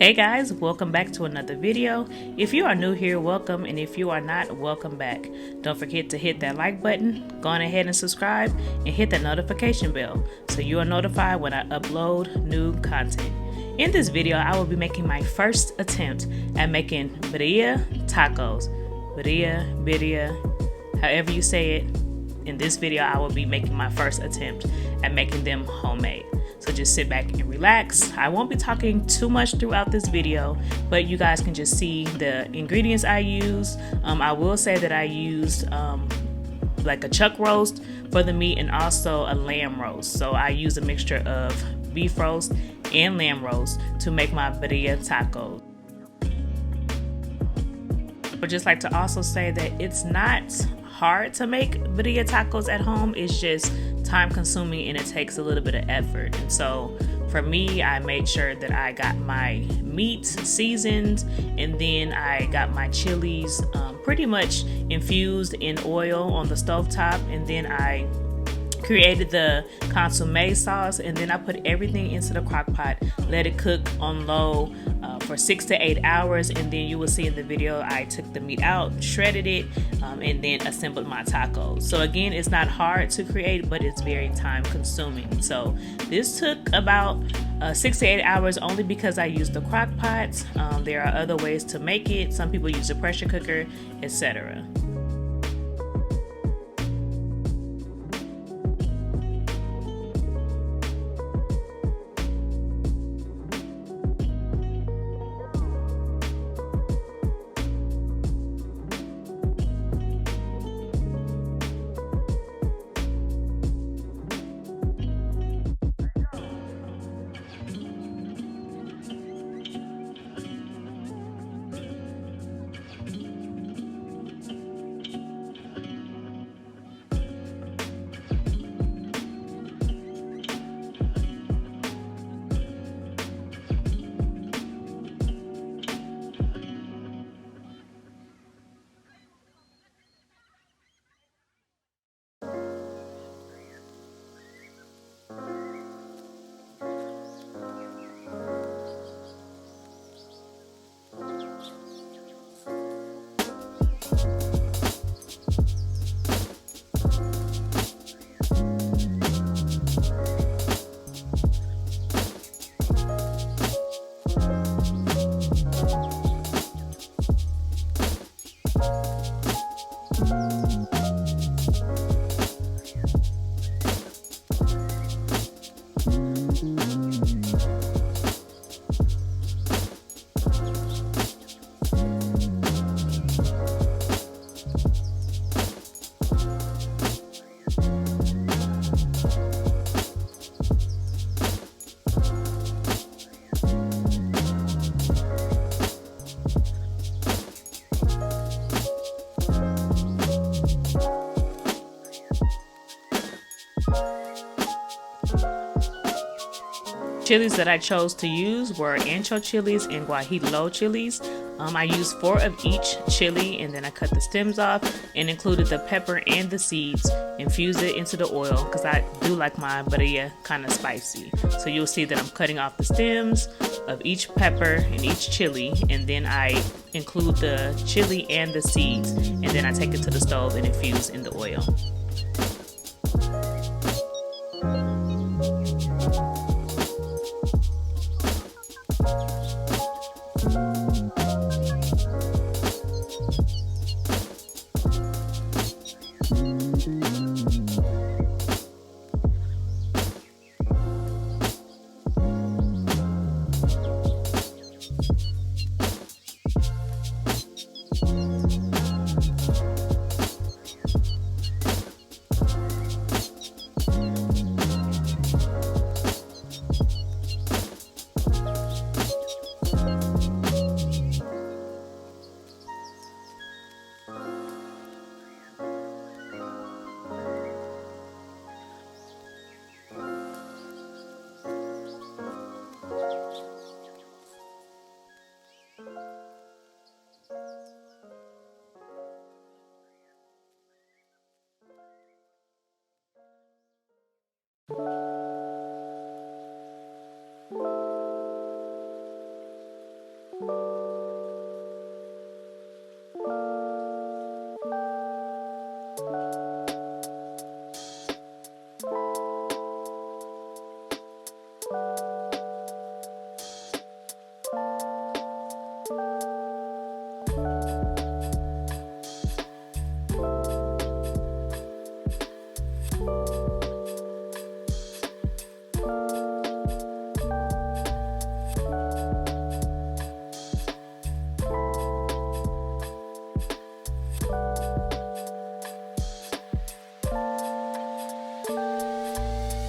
Hey guys, welcome back to another video. If you are new here, welcome, and if you are not, welcome back. Don't forget to hit that like button, go on ahead and subscribe, and hit that notification bell so you are notified when I upload new content. In this video, I will be making my first attempt at making Birria Tacos. Birria, however you say it. In this video, I will be making my first attempt at making them homemade. So just sit back and relax. I won't be talking too much throughout this video, but you guys can just see the ingredients I use. I will say that I used like a chuck roast for the meat and also a lamb roast. So I use a mixture of beef roast and lamb roast to make my birria tacos. I would just like to also say that it's not hard to make birria tacos at home. It's just time consuming and it takes a little bit of effort. And so for me, I made sure that I got my meat seasoned, and then I got my chilies pretty much infused in oil on the stovetop, and then I created the consomme sauce, and then I put everything into the crock pot, let it cook on low for 6 to 8 hours, and then you will see in the video I took the meat out, shredded it, and then assembled my tacos. So again, it's not hard to create, but it's very time consuming. So this took about 6 to 8 hours only because I used the crock pot. There are other ways to make it. Some people use a pressure cooker, etc. Chilies that I chose to use were Ancho Chiles and Gaujillo Chiles. I used 4 of each chili, and then I cut the stems off and included the pepper and the seeds, infused it into the oil because I do like my birria kind of spicy. So you'll see that I'm cutting off the stems of each pepper and each chili, and then I include the chili and the seeds, and then I take it to the stove and infuse in the oil.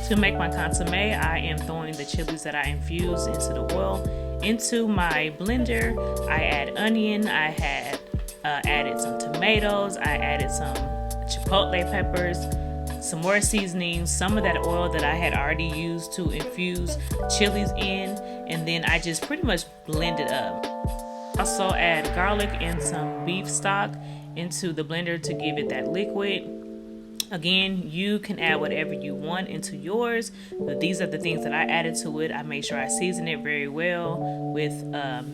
To make my consomme, I am throwing the chilies that I infused into the oil into my blender. I add onion, I had added some tomatoes, I added some chipotle peppers, some more seasonings, some of that oil that I had already used to infuse the chilies in, and then I just pretty much blend it up. Also add garlic and some beef stock into the blender to give it that liquid. Again, you can add whatever you want into yours, but these are the things that I added to it. I made sure I seasoned it very well with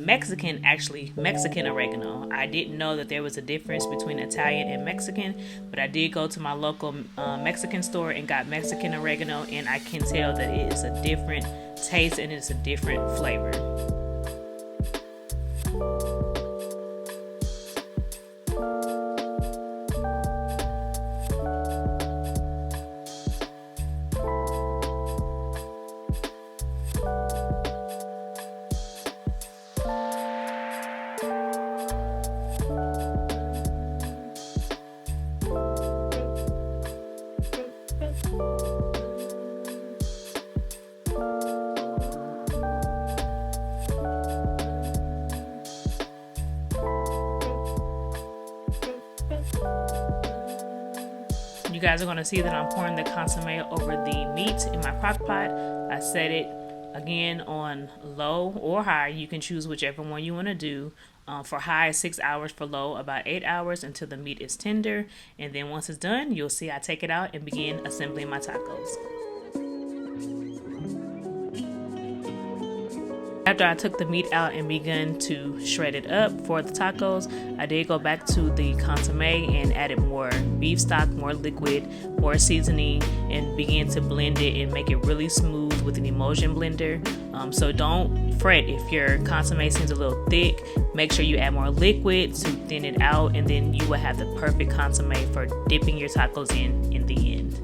Mexican oregano. I didn't know that there was a difference between Italian and Mexican, but I did go to my local Mexican store and got Mexican oregano, and I can tell that it is a different taste and it's a different flavor. You guys are going to see that I'm pouring the consomme over the meat in my crock pot. I set it again on low or high. You can choose whichever one you want to do. For high, 6 hours. For low, about 8 hours until the meat is tender. And then once it's done, you'll see I take it out and begin assembling my tacos. After I took the meat out and began to shred it up for the tacos, I did go back to the consomme and added more beef stock, more liquid, more seasoning, and began to blend it and make it really smooth with an emulsion blender. So don't fret if your consomme seems a little thick. Make sure you add more liquid to thin it out, and then you will have the perfect consomme for dipping your tacos in the end.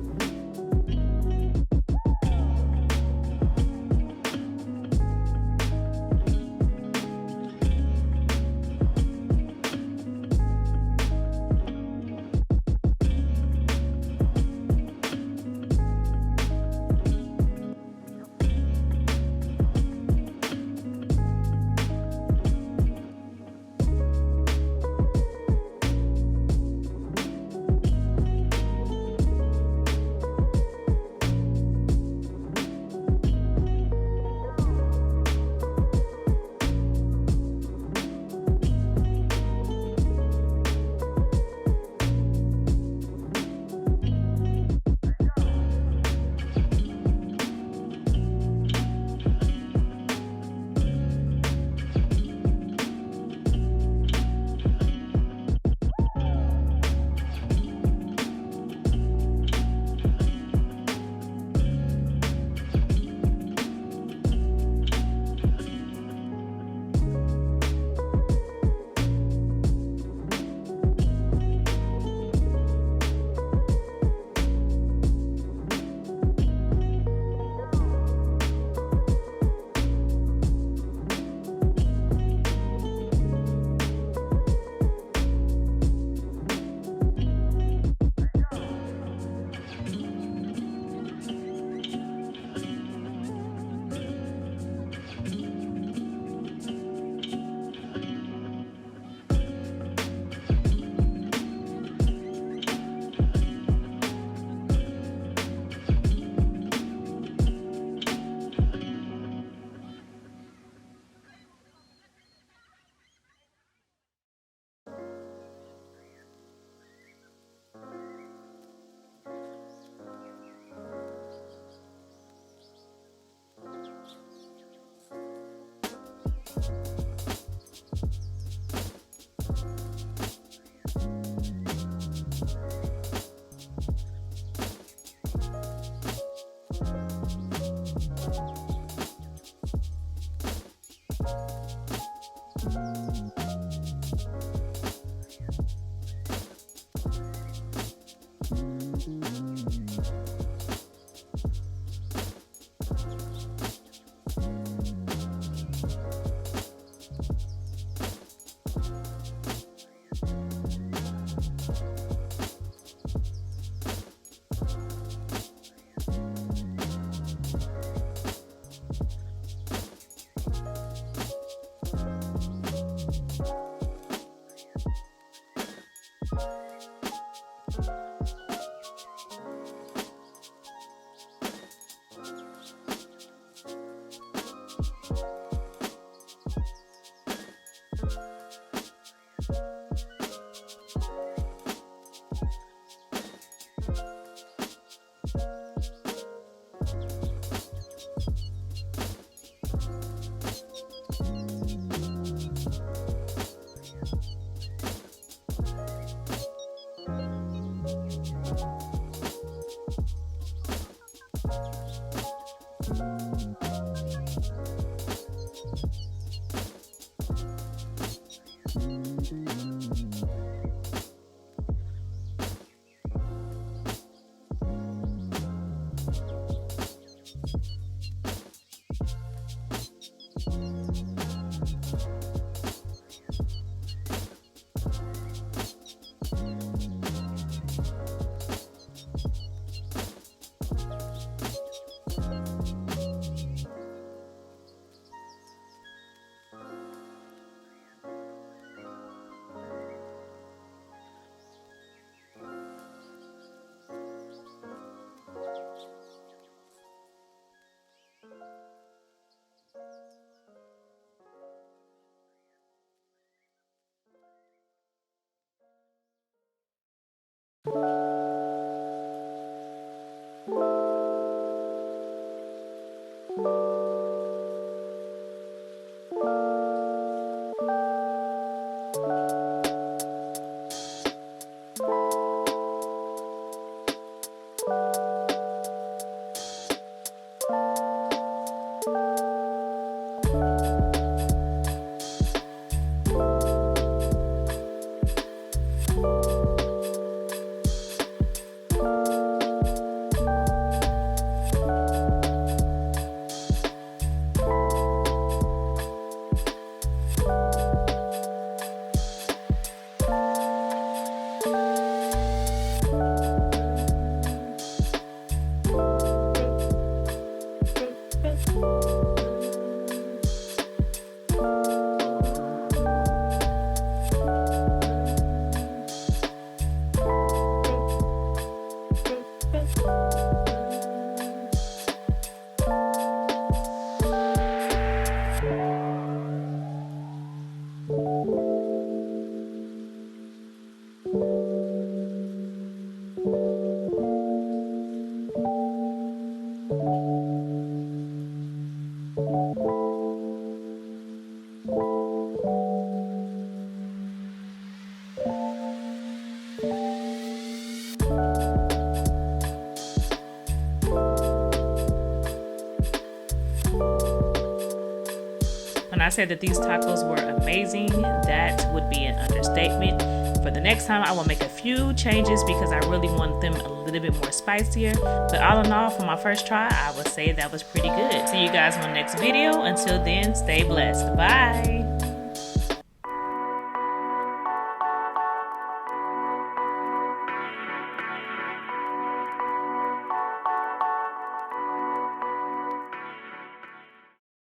When I said that these tacos were amazing, that would be an understatement. For the next time, I will make a few changes because I really want them a little bit more spicier. But all in all, for my first try, I would say that was pretty good. See you guys on the next video. Until then, stay blessed. Bye.